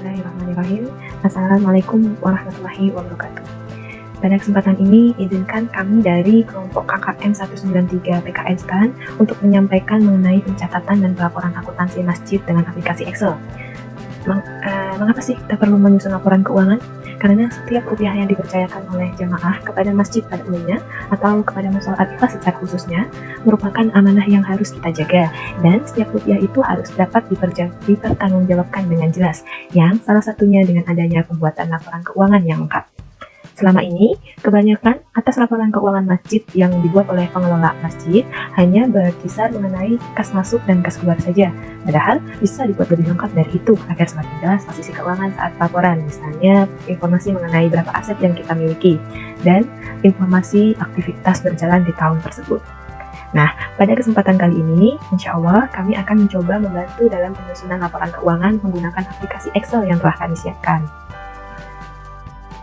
Bismillahirrahmanirrahim. Assalamualaikum warahmatullahi wabarakatuh. Pada kesempatan ini, izinkan kami dari kelompok KKM 193 PKN untuk menyampaikan mengenai pencatatan dan pelaporan akuntansi masjid dengan aplikasi Excel. Mengapa sih kita perlu menyusun laporan keuangan? Karena setiap rupiah yang dipercayakan oleh jamaah kepada masjid pada umumnya atau kepada masalah akifah secara khususnya merupakan amanah yang harus kita jaga, dan setiap rupiah itu harus dapat dipertanggungjawabkan dengan jelas, yang salah satunya dengan adanya pembuatan laporan keuangan yang lengkap. Selama ini, kebanyakan atas laporan keuangan masjid yang dibuat oleh pengelola masjid hanya berkisar mengenai kas masuk dan kas keluar saja. Padahal bisa dibuat lebih lengkap dari itu agar semakin jelas posisi keuangan saat laporan. Misalnya, informasi mengenai berapa aset yang kita miliki dan informasi aktivitas berjalan di tahun tersebut. Nah, pada kesempatan kali ini, insya Allah kami akan mencoba membantu dalam penyusunan laporan keuangan menggunakan aplikasi Excel yang telah kami siapkan.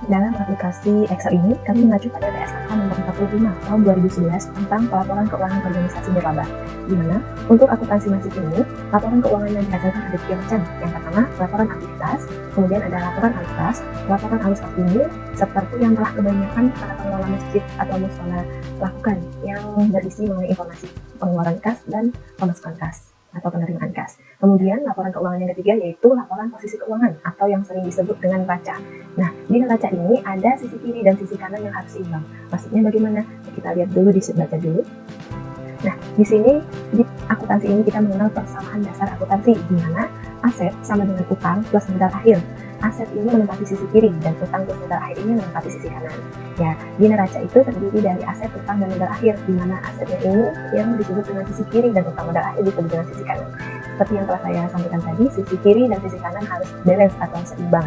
Dalam aplikasi Excel ini, kami mengacu pada PSAK nomor 45 tahun 2011 tentang pelaporan keuangan organisasi nirlaba, di mana untuk akuntansi masjid ini, laporan keuangan yang dihasilkan ada 3 macam. Yang pertama, laporan aktivitas, kemudian ada laporan alus. Laporan alus ini seperti yang telah kebanyakan para pengelola masjid atau mushola lakukan, yang berisi mengenai informasi pengeluaran kas dan pemasukan kas atau penerimaan kas. Kemudian laporan keuangan yang ketiga yaitu laporan posisi keuangan atau yang sering disebut dengan neraca. Nah, di neraca ini ada sisi kiri dan sisi kanan yang harus seimbang. Maksudnya bagaimana? Kita lihat dulu, baca dulu. Nah, di sini di akuntansi ini kita mengenal persamaan dasar akuntansi, di mana aset sama dengan utang plus modal akhir. Aset ini menempati sisi kiri dan utang plus modal akhir ini menempati sisi kanan. Ya, di neraca itu terdiri dari aset, utang, dan modal akhir, di mana asetnya ini yang disebut dengan sisi kiri dan utang modal akhir disebut dengan sisi kanan. Seperti yang telah saya sampaikan tadi, sisi kiri dan sisi kanan harus balance atau seimbang.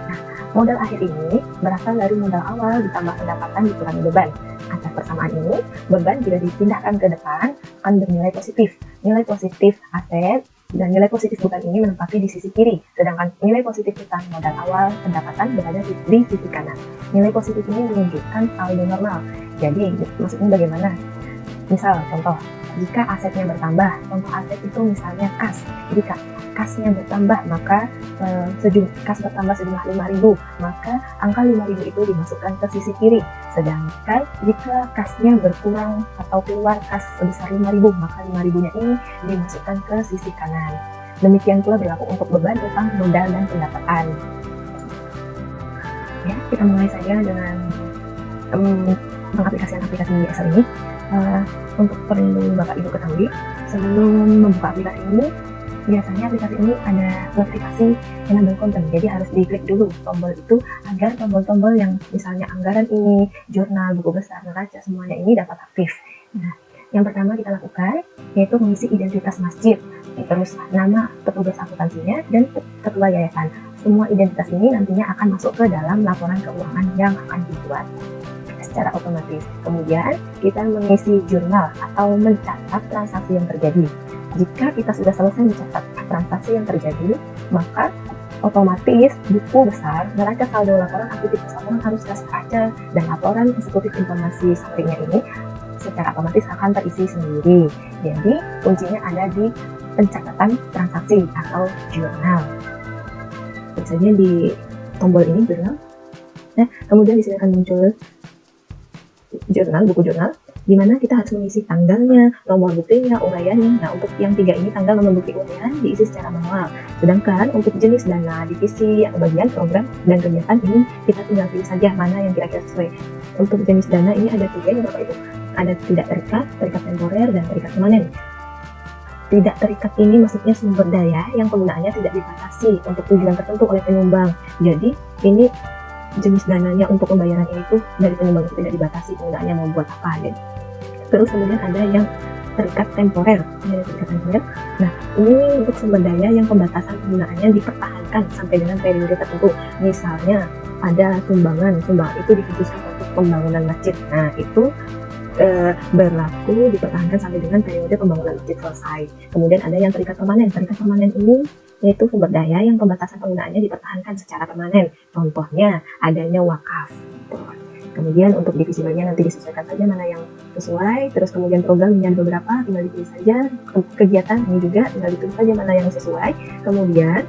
Nah, modal akhir ini berasal dari modal awal ditambah pendapatan dikurangi beban. Atas persamaan ini, beban jika dipindahkan ke depan akan bernilai positif. Nilai positif aset dan nilai positif beban ini menempati di sisi kiri, sedangkan nilai positif utang modal awal pendapatan berada di sisi kanan. Nilai positif ini menunjukkan saldo normal. Jadi, maksudnya bagaimana? Misal, contoh, jika asetnya bertambah, contoh aset itu misalnya kas. Jika kasnya bertambah, maka kas bertambah sejumlah 5.000, maka angka 5.000 itu dimasukkan ke sisi kiri. Sedangkan jika kasnya berkurang atau keluar kas sebesar 5.000, maka 5.000-nya ini dimasukkan ke sisi kanan. Demikian pula berlaku untuk beban, utang, modal, dan pendapatan. Ya, kita mulai saja dengan pengaplikasian aplikasi Excel ini. Untuk perlu Bapak Ibu ketahui, sebelum membuka aplikasi ini, biasanya aplikasi ini ada notifikasi enable content, jadi harus diklik dulu tombol itu agar tombol-tombol yang misalnya anggaran ini, jurnal, buku besar, neraca, semuanya ini dapat aktif. Nah, yang pertama kita lakukan yaitu mengisi identitas masjid, terus nama petugas akuntansinya dan ketua yayasan. Semua identitas ini nantinya akan masuk ke dalam laporan keuangan yang akan dibuat secara otomatis. Kemudian kita mengisi jurnal atau mencatat transaksi yang terjadi. Jika kita sudah selesai mencatat transaksi yang terjadi, maka otomatis buku besar, neraca saldo, laporan aktivitas laporan arus kas neraca, dan laporan eksekutif informasi sampingnya ini secara otomatis akan terisi sendiri. Jadi kuncinya ada di pencatatan transaksi atau jurnal. Klik saja di tombol ini jurnal. Nah, kemudian di sini akan muncul jurnal, buku jurnal, di mana kita harus mengisi tanggalnya, nomor buktinya, uraiannya. Nah, untuk yang 3 ini tanggal, nomor bukti, uraian diisi secara manual. Sedangkan untuk jenis dana, divisi, atau bagian program dan kegiatan ini kita tinggal pilih saja mana yang kira-kira sesuai. Untuk jenis dana ini ada 3 ya Bapak Ibu. Ada tidak terikat, terikat temporer, dan terikat permanen. Tidak terikat ini maksudnya sumber daya yang penggunaannya tidak dibatasi untuk tujuan tertentu oleh penyumbang. Jadi ini jenis dananya untuk pembayaran ini tuh dari penyumbang itu tidak dibatasi penggunaannya mau buat apa gitu. Terus kemudian ada yang terikat temporer. Nah, ini untuk sumber daya yang pembatasan penggunaannya dipertahankan sampai dengan periode tertentu. Misalnya ada sumbangan itu dikhususkan untuk pembangunan masjid. Nah, itu berlaku dipertahankan sampai dengan periode pembangunan masjid selesai. Kemudian ada yang terikat permanen. Terikat permanen ini yaitu sumber daya yang pembatasan penggunaannya dipertahankan secara permanen. Contohnya adanya wakaf. Kemudian untuk divisi bagian nanti disesuaikan saja mana yang sesuai. Terus kemudian program dengan beberapa tinggal dipilih saja. Kegiatan ini juga tinggal dipilih saja mana yang sesuai. Kemudian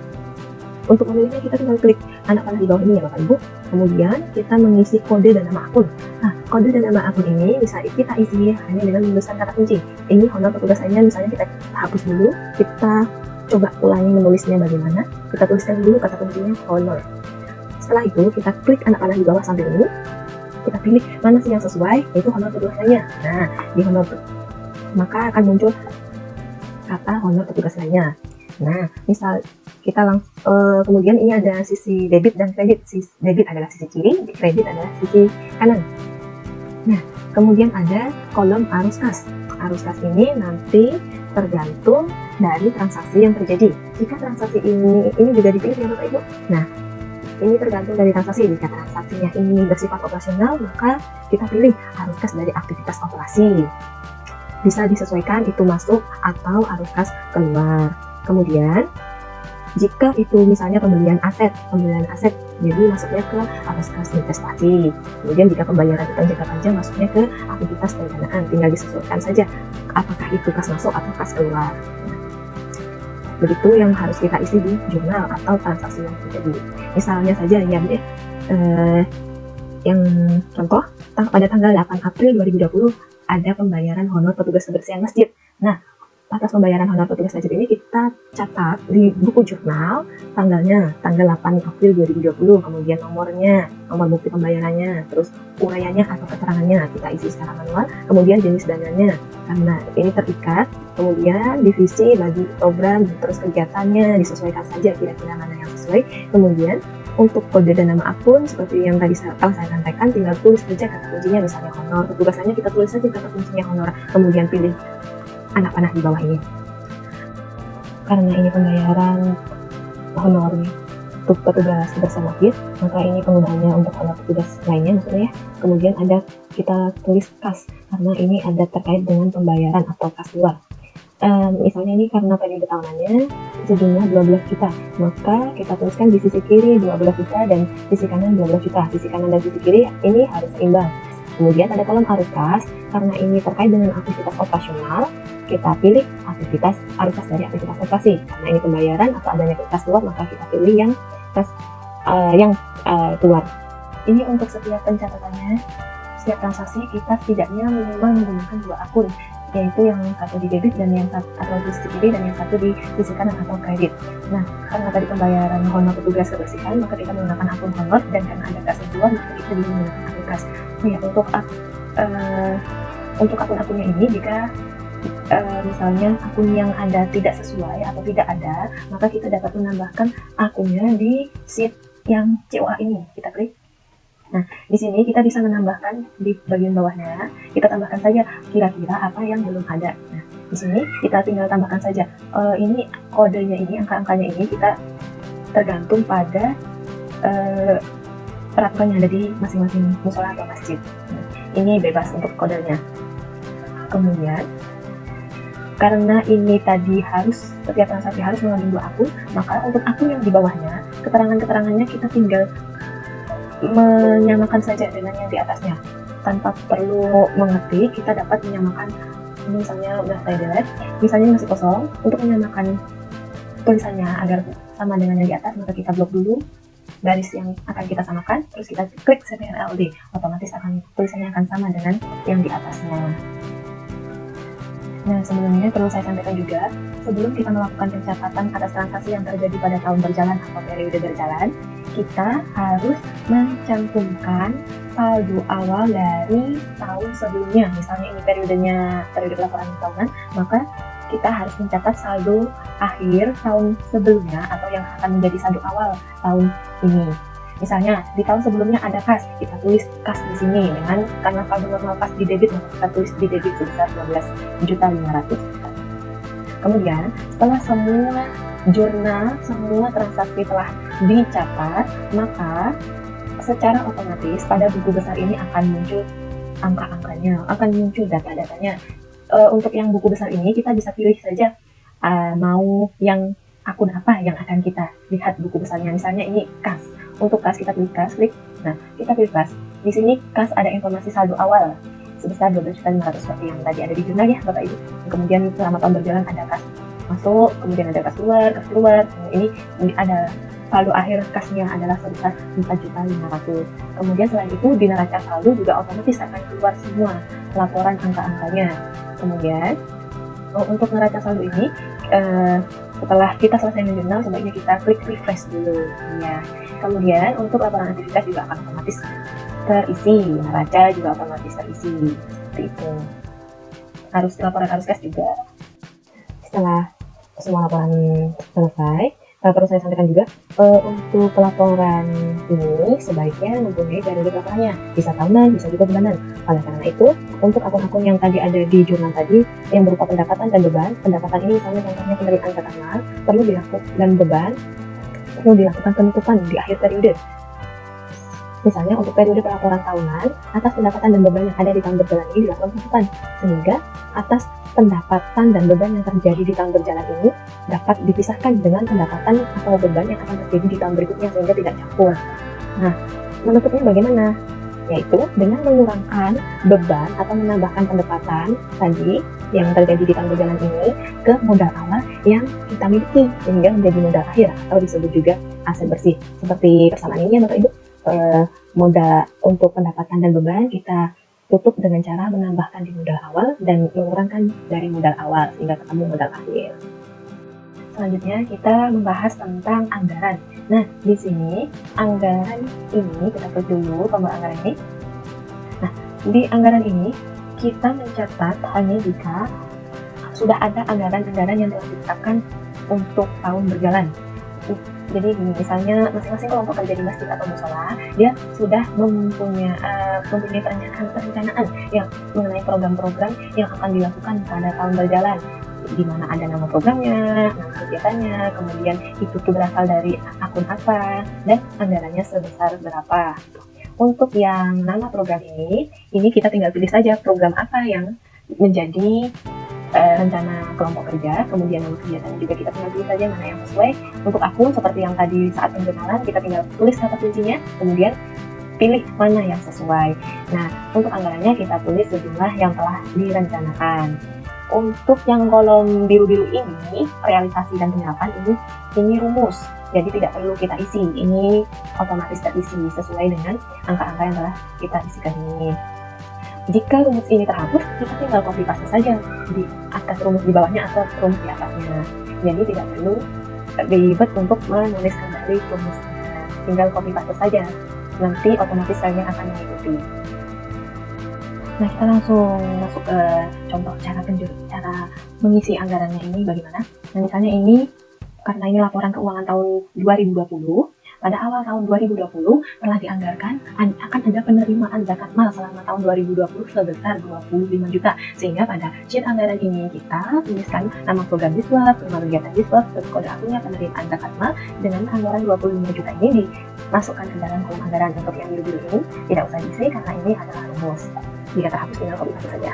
Untuk memilihnya kita tinggal klik anak panah di bawah ini ya Bapak Ibu. Kemudian kita mengisi kode dan nama akun. Nah, kode dan nama akun ini bisa kita isi hanya dengan menuliskan kata kunci. Ini honor petugas lainnya, misalnya kita hapus dulu, kita coba ulangi menulisnya bagaimana. Kita tuliskan dulu kata kuncinya honor. Setelah itu kita klik anak panah di bawah samping ini. Kita pilih mana sih yang sesuai, yaitu honor petugas lainnya. Nah, di honor maka akan muncul kata honor petugas lainnya. Nah, misal kita kemudian ini ada sisi debit dan kredit. Debit adalah sisi kiri, kredit adalah sisi kanan. Nah, kemudian ada kolom arus kas. Arus kas ini nanti tergantung dari transaksi yang terjadi. Jika transaksi ini juga dipilih ya Bapak Ibu. Nah, ini tergantung dari transaksi. Jika transaksinya ini bersifat operasional, maka kita pilih arus kas dari aktivitas operasi. Bisa disesuaikan itu masuk atau arus kas keluar. Kemudian jika itu misalnya pembelian aset, jadi masuknya ke arus kas investasi. Kemudian jika pembayaran utang jangka panjang masuknya ke aktivitas pendanaan, tinggal disesuaikan saja apakah itu kas masuk atau kas keluar. Begitu yang harus kita isi di jurnal atau transaksi yang terjadi. Misalnya saja yang contoh pada tanggal 8 April 2020 ada pembayaran honor petugas kebersihan masjid. Nah, atas pembayaran honor petugas masjid ini kita catat di buku jurnal tanggalnya, tanggal 8 April 2020, kemudian nomornya, nomor bukti pembayarannya, terus uraiannya atau keterangannya kita isi secara manual, kemudian jenis dananya, karena ini terikat, kemudian divisi, bagi program, terus kegiatannya disesuaikan saja kira-kira mana yang sesuai. Kemudian untuk kode dan nama akun seperti yang tadi saya sampaikan, tinggal tulis saja kata kuncinya, misalnya honor petugasnya kita tulis saja kata kuncinya honor, kemudian pilih anak panah di bawah ini. Karena ini pembayaran honor untuk petugas kebersihan masjid, maka ini penggunaannya untuk honor petugas lainnya maksudnya ya. Kemudian ada kita tulis kas, karena ini ada terkait dengan pembayaran atau kas luar. Misalnya ini karena periode tahunannya sejumlah 12 juta, maka kita tuliskan di sisi kiri 12 juta dan sisi kanan 12 juta. Sisi kanan dan sisi kiri ini harus seimbang. Kemudian ada kolom arus kas, karena ini terkait dengan aktivitas operasional, kita pilih aktivitas arus kas dari aktivitas operasi. Karena ini pembayaran atau adanya kas keluar, maka kita pilih yang kas keluar. Ini untuk setiap pencatatannya, setiap transaksi kita setidaknya minimal menggunakan 2 akun, yaitu yang satu di debit dan yang satu atau di sisi kiri dan yang satu di sisi kanan atau kredit. Nah, karena tadi pembayaran honor petugas kebersihan, maka kita menggunakan akun honor, dan karena ada kas keluar, maka kita juga menggunakan akun kas. Ya, untuk akun-akunnya ini, jika misalnya akun yang ada tidak sesuai atau tidak ada, maka kita dapat menambahkan akunnya di sheet yang COA ini. Kita klik. Nah, di sini kita bisa menambahkan di bagian bawahnya, kita tambahkan saja kira-kira apa yang belum ada. Nah, di sini kita tinggal tambahkan saja. Ini kodenya ini, angka-angkanya ini kita tergantung pada peraturan yang ada di masing-masing musola atau masjid. Nah, ini bebas untuk kodenya. Kemudian, karena ini tadi harus setiap transaksi harus mengandung 2 akun, maka untuk akun yang di bawahnya, keterangan-keterangannya kita tinggal menyamakan saja dengan yang di atasnya tanpa perlu mengetik. Kita dapat menyamakan, misalnya udah saya delete, misalnya masih kosong, untuk menyamakan tulisannya agar sama dengan yang di atas, maka kita blok dulu garis yang akan kita samakan, terus kita klik CTRL-D, otomatis tulisannya akan sama dengan yang di atasnya. Nah, sebelumnya perlu saya sampaikan juga, sebelum kita melakukan pencatatan atas transaksi yang terjadi pada tahun berjalan atau periode berjalan, kita harus mencantumkan saldo awal dari tahun sebelumnya. Misalnya ini periode laporan tahunan, maka kita harus mencatat saldo akhir tahun sebelumnya atau yang akan menjadi saldo awal tahun ini. Misalnya di tahun sebelumnya ada kas, kita tulis kas di sini dengan, karena saldo normal kas di debit, maka kita tulis di debit sebesar 12.500.000. Kemudian setelah semua jurnal, semua transaksi telah dicatat, maka secara otomatis pada buku besar ini akan muncul angka-angkanya, akan muncul data-datanya. Untuk yang buku besar ini kita bisa pilih saja mau yang akun apa yang akan kita lihat buku besarnya. Misalnya ini kas. Untuk kas kita pilih kas, klik. Nah, kita pilih kas. Di sini kas ada informasi saldo awal sebesar 12.500.000 seperti yang tadi ada di jurnal ya Bapak Ibu. Kemudian selama tahun berjalan ada kas masuk, kemudian ada kas keluar. Ini ada saldo akhir kasnya adalah sebesar 4.500.000. Kemudian selain itu di neraca saldo juga otomatis akan keluar semua laporan angka-angkanya. Kemudian untuk neraca saldo ini setelah kita selesai menjurnal sebaiknya kita klik refresh dulu ya. Kemudian untuk laporan aktivitas juga akan otomatis terisi, neraca juga otomatis terisi seperti itu. Laporan arus kas juga. Setelah semua laporan selesai, perlu saya sampaikan juga untuk pelaporan ini sebaiknya mempunyai periode laporannya, bisa tahunan, bisa juga bulanan. Oleh karena itu, untuk akun-akun yang tadi ada di jurnal tadi yang berupa pendapatan dan beban, pendapatan ini misalnya contohnya penerimaan katakanlah perlu dilakukan, dan beban perlu dilakukan penutupan di akhir periode. Misalnya untuk periode pelaporan tahunan, atas pendapatan dan beban yang ada di tahun berjalan ini dilakukan penutupan, sehingga atas pendapatan dan beban yang terjadi di tahun berjalan ini dapat dipisahkan dengan pendapatan atau beban yang akan terjadi di tahun berikutnya sehingga tidak campur. Nah, menutupnya bagaimana? Yaitu dengan mengurangkan beban atau menambahkan pendapatan tadi yang terjadi di tahun berjalan ini ke modal awal yang kita miliki sehingga menjadi modal akhir atau disebut juga aset bersih. Seperti persamaan ini ya Bapak Ibu, modal untuk pendapatan dan beban kita tutup dengan cara menambahkan di modal awal dan mengurangkan dari modal awal sehingga ketemu modal akhir. Selanjutnya kita membahas tentang anggaran. Nah, di sini anggaran ini kita klik dulu tombol anggaran ini. Nah, di anggaran ini kita mencatat hanya jika sudah ada anggaran-anggaran yang telah ditetapkan untuk tahun berjalan. Jadi misalnya masing-masing kelompok kerja di masjid atau musola dia sudah mempunyai perencanaan yang mengenai program-program yang akan dilakukan pada tahun berjalan, di mana ada nama programnya, nama kegiatannya, kemudian itu berasal dari akun apa dan anggarannya sebesar berapa. Untuk yang nama program ini kita tinggal pilih saja program apa yang menjadi rencana kelompok kerja, kemudian nama kegiatannya juga kita tinggal pilih saja mana yang sesuai. Untuk akun seperti yang tadi saat pengenalan kita tinggal tulis kata kuncinya, kemudian pilih mana yang sesuai. Nah, untuk anggarannya kita tulis sejumlah yang telah direncanakan. Untuk yang kolom biru-biru ini, realisasi dan penyerapan ini rumus, jadi tidak perlu kita isi, ini otomatis terisi sesuai dengan angka-angka yang telah kita isikan ini. Jika rumus ini terhapus, kita tinggal copy paste saja di atas rumus di bawahnya atau rumus di atasnya. Jadi tidak perlu ribet untuk menulis kembali rumusnya. Tinggal copy paste saja. Nanti otomatis filenya akan mengikuti. Nah, kita langsung masuk ke contoh cara mengisi anggarannya ini bagaimana. Nah, misalnya ini karena ini laporan keuangan tahun 2020. Pada awal tahun 2020 telah dianggarkan akan ada penerimaan zakat mal selama tahun 2020 sebesar 25 juta. Sehingga pada sheet anggaran ini kita tuliskan nama program Diswab, nama kegiatan Diswab, terus kode akunnya penerimaan zakat mal dengan anggaran 25 juta ini dimasukkan ke dalam kolom anggaran. Untuk yang biru-biru ini tidak usah diisi karena ini adalah rumus. Jika terhapus tinggal copy paste saja.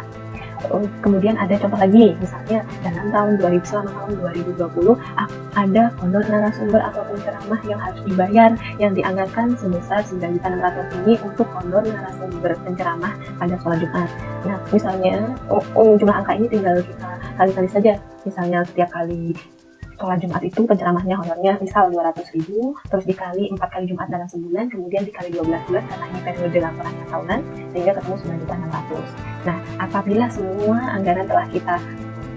Kemudian ada contoh lagi, misalnya selama tahun 2020 ada honor narasumber atau penceramah yang harus dibayar yang dianggarkan sebesar 9.600.000 ini untuk honor narasumber penceramah pada sholat Jumat. Nah, misalnya jumlah angka ini tinggal kita kali-kali saja. Misalnya setiap kali sholat Jumat itu penceramahnya honornya misal 200.000, terus dikali 4 kali Jumat dalam sebulan, kemudian dikali 12 bulan karena ini periode laporannya tahunan, sehingga ketemu 9.600.000. Nah, apabila semua anggaran telah kita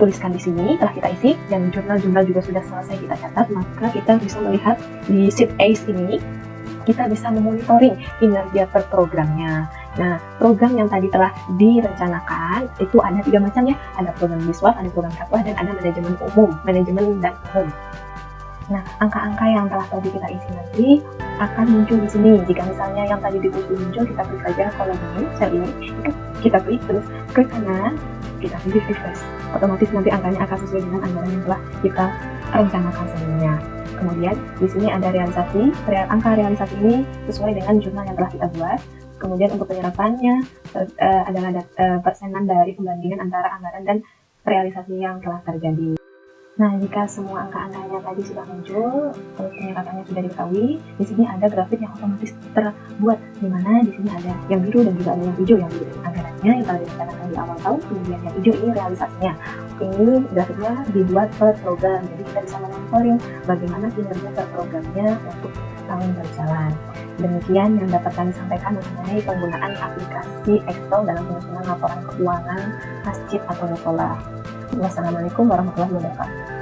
tuliskan di sini, telah kita isi, dan jurnal-jurnal juga sudah selesai kita catat, maka kita bisa melihat di sheet ACE ini, kita bisa memonitoring kinerja per programnya. Nah, program yang tadi telah direncanakan itu ada 3 macam ya, ada program Diswab, ada program dakwah, dan ada manajemen dan umum. Nah, angka-angka yang telah tadi kita isi nanti akan muncul di sini. Jika misalnya yang tadi ditulis muncul, kita klik saja kolom ini, sel ini, kita klik terus klik kanan, kita pilih refresh. Otomatis nanti angkanya akan sesuai dengan anggaran yang telah kita rencanakan sebelumnya. Kemudian di sini ada realisasi, angka realisasi ini sesuai dengan jurnal yang telah kita buat. Kemudian untuk penyerapannya adalah persenan dari pembandingan antara anggaran dan realisasi yang telah terjadi. Nah, jika semua angka-angkanya tadi sudah muncul, terus penyerapannya sudah diketahui, di sini ada grafik yang otomatis terbuat, di mana di sini ada yang biru dan juga ada yang hijau yang biru anggaran. grafiknya yang telah direncanakan di awal tahun, kemudian yang hijau ini realisasinya. Ini grafiknya dibuat per program, jadi kita bisa monitoring bagaimana kinerja per programnya untuk tahun berjalan. Demikian yang dapat kami sampaikan mengenai penggunaan aplikasi Excel dalam penyusunan laporan keuangan, Hascit atau Nutola. Wassalamualaikum warahmatullahi wabarakatuh.